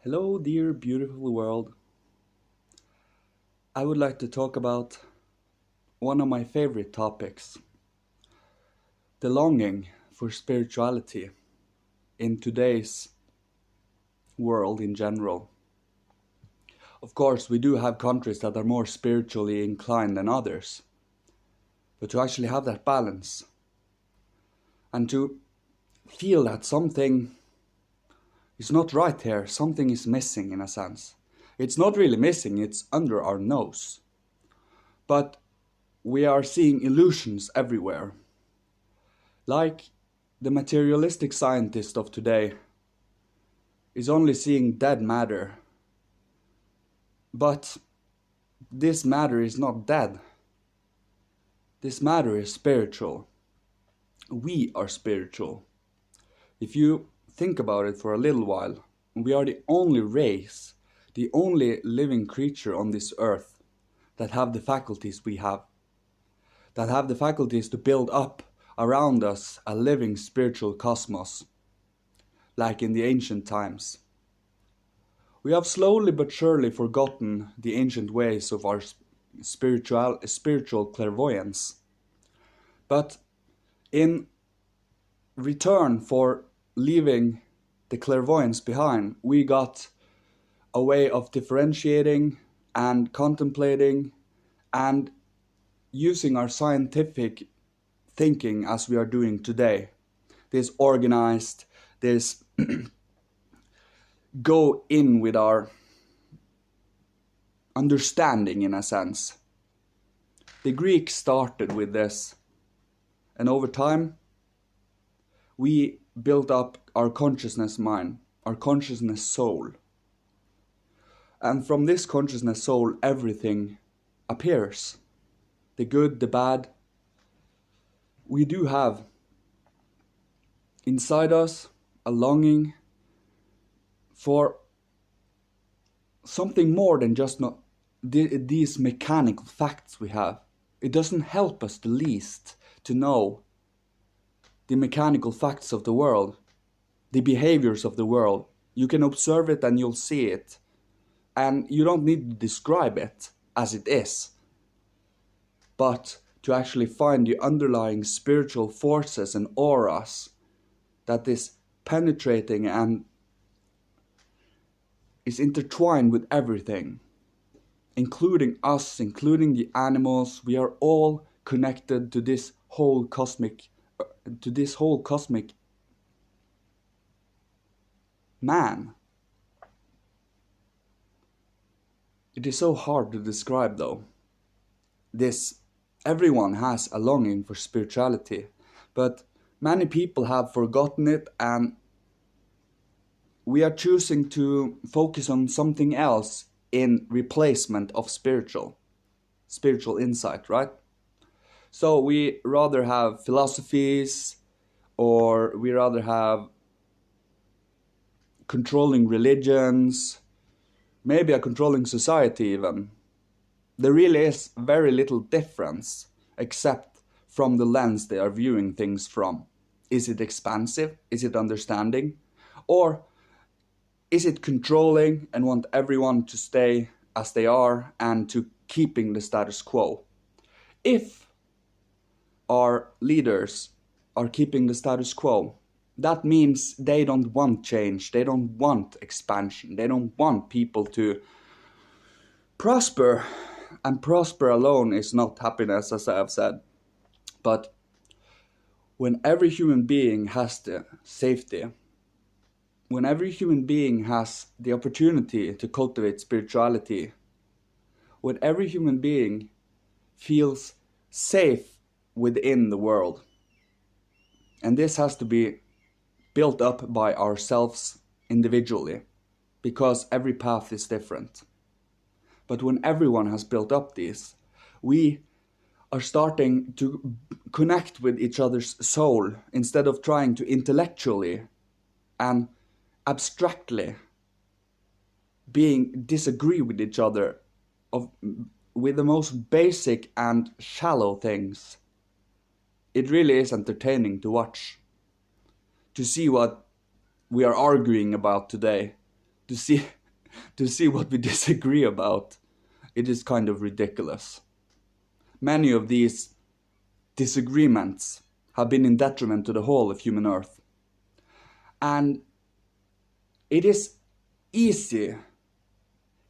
Hello, dear beautiful world. I would like to talk about one of my favorite topics, the longing for spirituality in today's world in general. Of course, we do have countries that are more spiritually inclined than others, but to actually have that balance and to feel that something is not right here, something is missing in a sense. It's not really missing, it's under our nose. But we are seeing illusions everywhere. Like the materialistic scientist of today is only seeing dead matter. But this matter is not dead. This matter is spiritual. We are spiritual. If you think about it for a little while, we are the only race, the only living creature on this earth that have the faculties we have. That have the faculties to build up around us a living spiritual cosmos, like in the ancient times. We have slowly but surely forgotten the ancient ways of our spiritual clairvoyance. But in return for leaving the clairvoyance behind, we got a way of differentiating and contemplating and using our scientific thinking as we are doing today. This organized, this go in with our understanding in a sense. The Greeks started with this, and over time we built up our consciousness mind, our consciousness soul. And from this consciousness soul everything appears. The good, the bad. We do have inside us a longing for something more than just not these mechanical facts we have. It doesn't help us the least to know the mechanical facts of the world, the behaviors of the world. You can observe it and you'll see it. And you don't need to describe it as it is, but to actually find the underlying spiritual forces and auras that is penetrating and is intertwined with everything, including us, including the animals. We are all connected to this whole cosmic man. It is so hard to describe though. Everyone has a longing for spirituality, but many people have forgotten it, and we are choosing to focus on something else in replacement of spiritual insight, right? So we rather have philosophies, or we rather have controlling religions, maybe a controlling society even. There really is very little difference except from the lens they are viewing things from. Is it expansive? Is it understanding? Or is it controlling and want everyone to stay as they are and to keeping the status quo? If our leaders are keeping the status quo, that means they don't want change, they don't want expansion, they don't want people to prosper. And prosper alone is not happiness, as I have said. But when every human being has the safety, when every human being has the opportunity to cultivate spirituality, when every human being feels safe within the world, and this has to be built up by ourselves individually, because every path is different. But when everyone has built up these, we are starting to connect with each other's soul instead of trying to intellectually and abstractly disagree with each other with the most basic and shallow things. It really is entertaining to watch, to see what we are arguing about today. to see to see what we disagree about, it is kind of ridiculous. Many of these disagreements have been in detriment to the whole of human earth. And it is easy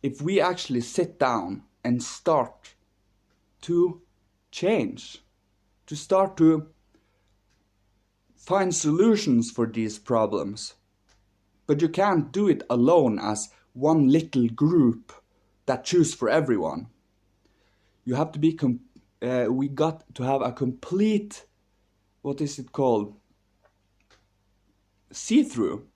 if we actually sit down and start to change, to start to find solutions for these problems. But you can't do it alone as one little group that choose for everyone. You have to be, we got to have a complete, what is it called? See-through.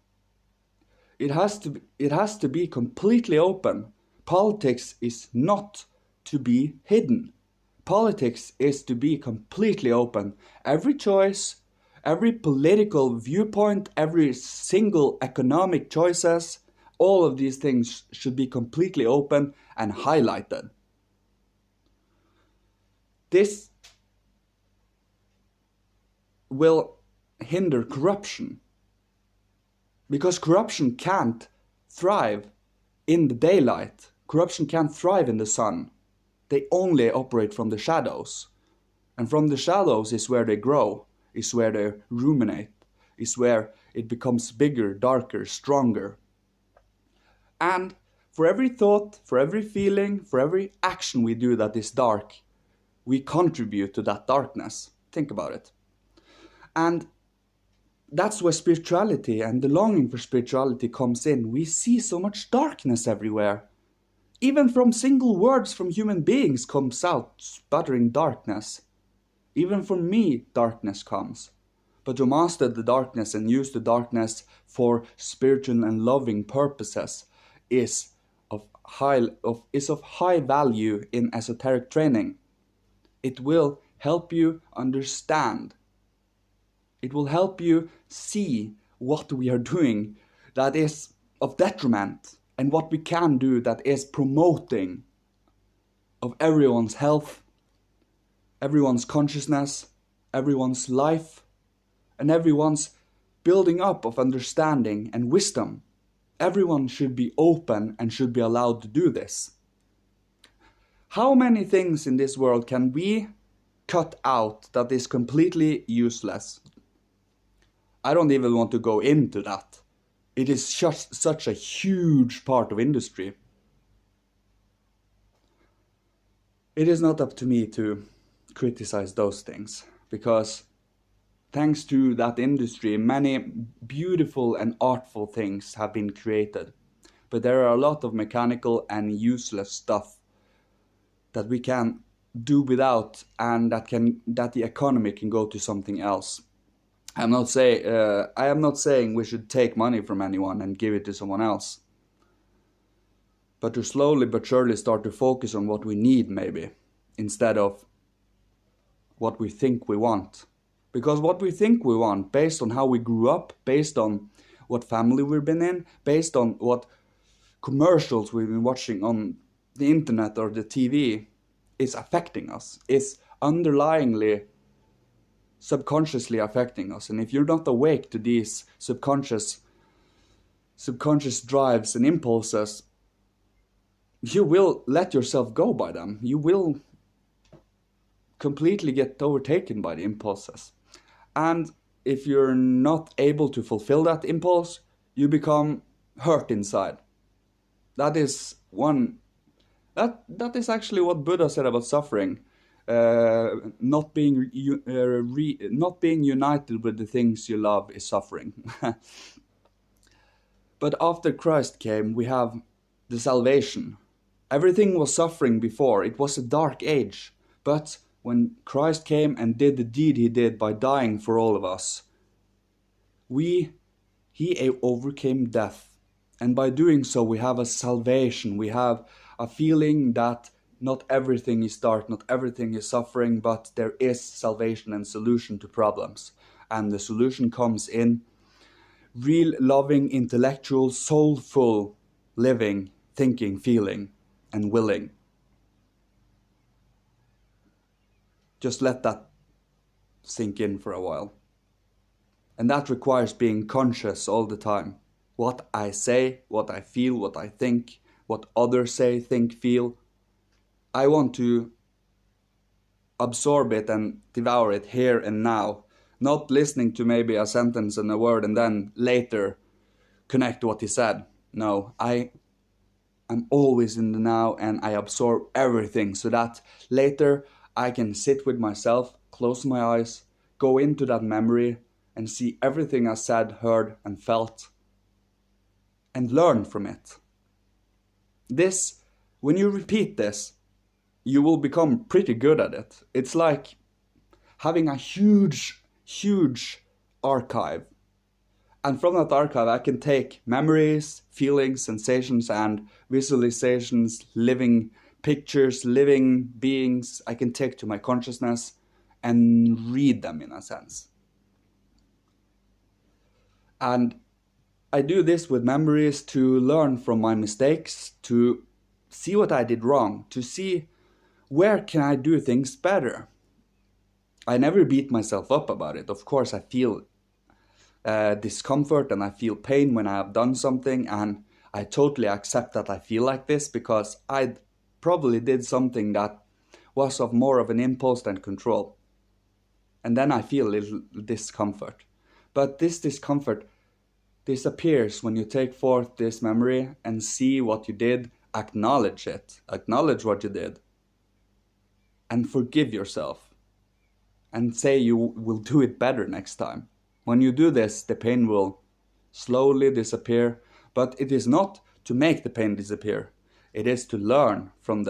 It has to be completely open. Politics is not to be hidden. Politics is to be completely open. Every choice, every political viewpoint, every single economic choices, all of these things should be completely open and highlighted. This will hinder corruption, because corruption can't thrive in the daylight. Corruption can't thrive in the sun. They only operate from the shadows. And from the shadows is where they grow, is where they ruminate, is where it becomes bigger, darker, stronger. And for every thought, for every feeling, for every action we do that is dark, we contribute to that darkness. Think about it. And that's where spirituality and the longing for spirituality comes in. We see so much darkness everywhere. Even from single words from human beings comes out sputtering darkness. Even from me, darkness comes. But to master the darkness and use the darkness for spiritual and loving purposes is of high value in esoteric training. It will help you understand. It will help you see what we are doing that is of detriment and what we can do that is promoting of everyone's health, everyone's consciousness, everyone's life, and everyone's building up of understanding and wisdom. Everyone should be open and should be allowed to do this. How many things in this world can we cut out that is completely useless? I don't even want to go into that. It is just such a huge part of industry. It is not up to me to criticize those things, because thanks to that industry, many beautiful and artful things have been created. But there are a lot of mechanical and useless stuff that we can do without, and that the economy can go to something else. I am not saying we should take money from anyone and give it to someone else, but to slowly but surely start to focus on what we need, maybe, instead of what we think we want. Because what we think we want, based on how we grew up, based on what family we've been in, based on what commercials we've been watching on the internet or the TV, is affecting us, is underlyingly subconsciously affecting us. And if you're not awake to these subconscious drives and impulses, you will let yourself go by them. You will completely get overtaken by the impulses. And if you're not able to fulfill that impulse, you become hurt inside. That is actually what Buddha said about suffering. Not being united with the things you love is suffering. But after Christ came, we have the salvation. Everything was suffering before. It was a dark age. But when Christ came and did the deed he did by dying for all of us, he overcame death. And by doing so, we have a salvation. We have a feeling that not everything is dark, not everything is suffering, but there is salvation and solution to problems. And the solution comes in real, loving, intellectual, soulful living, thinking, feeling, and willing. Just let that sink in for a while. And that requires being conscious all the time. what I say, what I feel, what I think, what others say, think, feel. I want to absorb it and devour it here and now, not listening to maybe a sentence and a word and then later connect what he said. No, I'm always in the now and I absorb everything so that later I can sit with myself, close my eyes, go into that memory and see everything I said, heard and felt and learn from it. This, when you repeat this, you will become pretty good at it. It's like having a huge, huge archive. And from that archive, I can take memories, feelings, sensations, and visualizations, living pictures, living beings I can take to my consciousness and read them in a sense. And I do this with memories to learn from my mistakes, to see what I did wrong, to see where can I do things better. I never beat myself up about it. Of course, I feel discomfort and I feel pain when I have done something, and I totally accept that I feel like this because I probably did something that was of more of an impulse than control. And then I feel a little discomfort. But this discomfort disappears when you take forth this memory and see what you did, acknowledge it, acknowledge what you did, and forgive yourself. And say you will do it better next time. When you do this, the pain will slowly disappear, but it is not to make the pain disappear. It is to learn from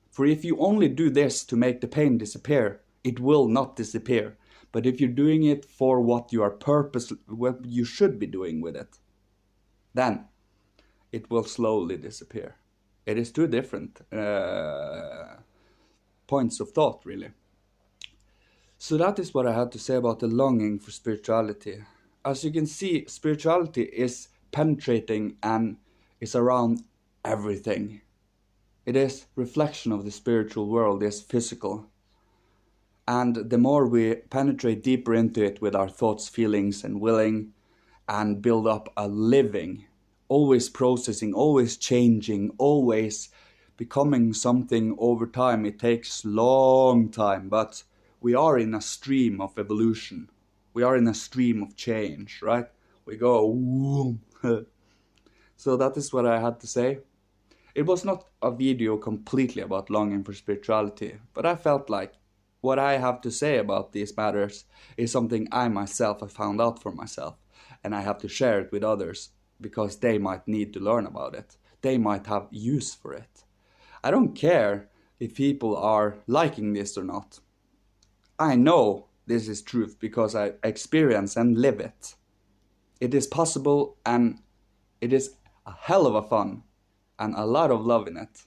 for if you only do this to make the pain disappear, it will not disappear. But if you're doing it for what you should be doing with it, then it will slowly disappear. It is two different points of thought, really. So that is what I had to say about the longing for spirituality. As you can see, spirituality is penetrating and is around everything. It is reflection of the spiritual world, it is physical. And the more we penetrate deeper into it with our thoughts, feelings and willing, and build up a living, always processing, always changing, always becoming something over time. It takes long time, but we are in a stream of evolution. We are in a stream of change, right? We go, whoom. So that is what I had to say. It was not a video completely about longing for spirituality, but I felt like what I have to say about these matters is something I myself have found out for myself, and I have to share it with others because they might need to learn about it. They might have use for it. I don't care if people are liking this or not. I know this is truth because I experience and live it. It is possible and it is a hell of a fun and a lot of love in it.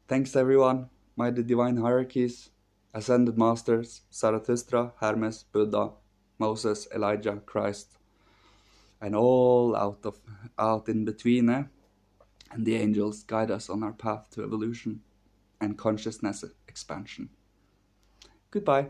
Thanks everyone, my divine hierarchies, ascended masters, Zarathustra, Hermes, Buddha, Moses, Elijah, Christ, and all out in between, and the angels guide us on our path to evolution and consciousness expansion. Goodbye.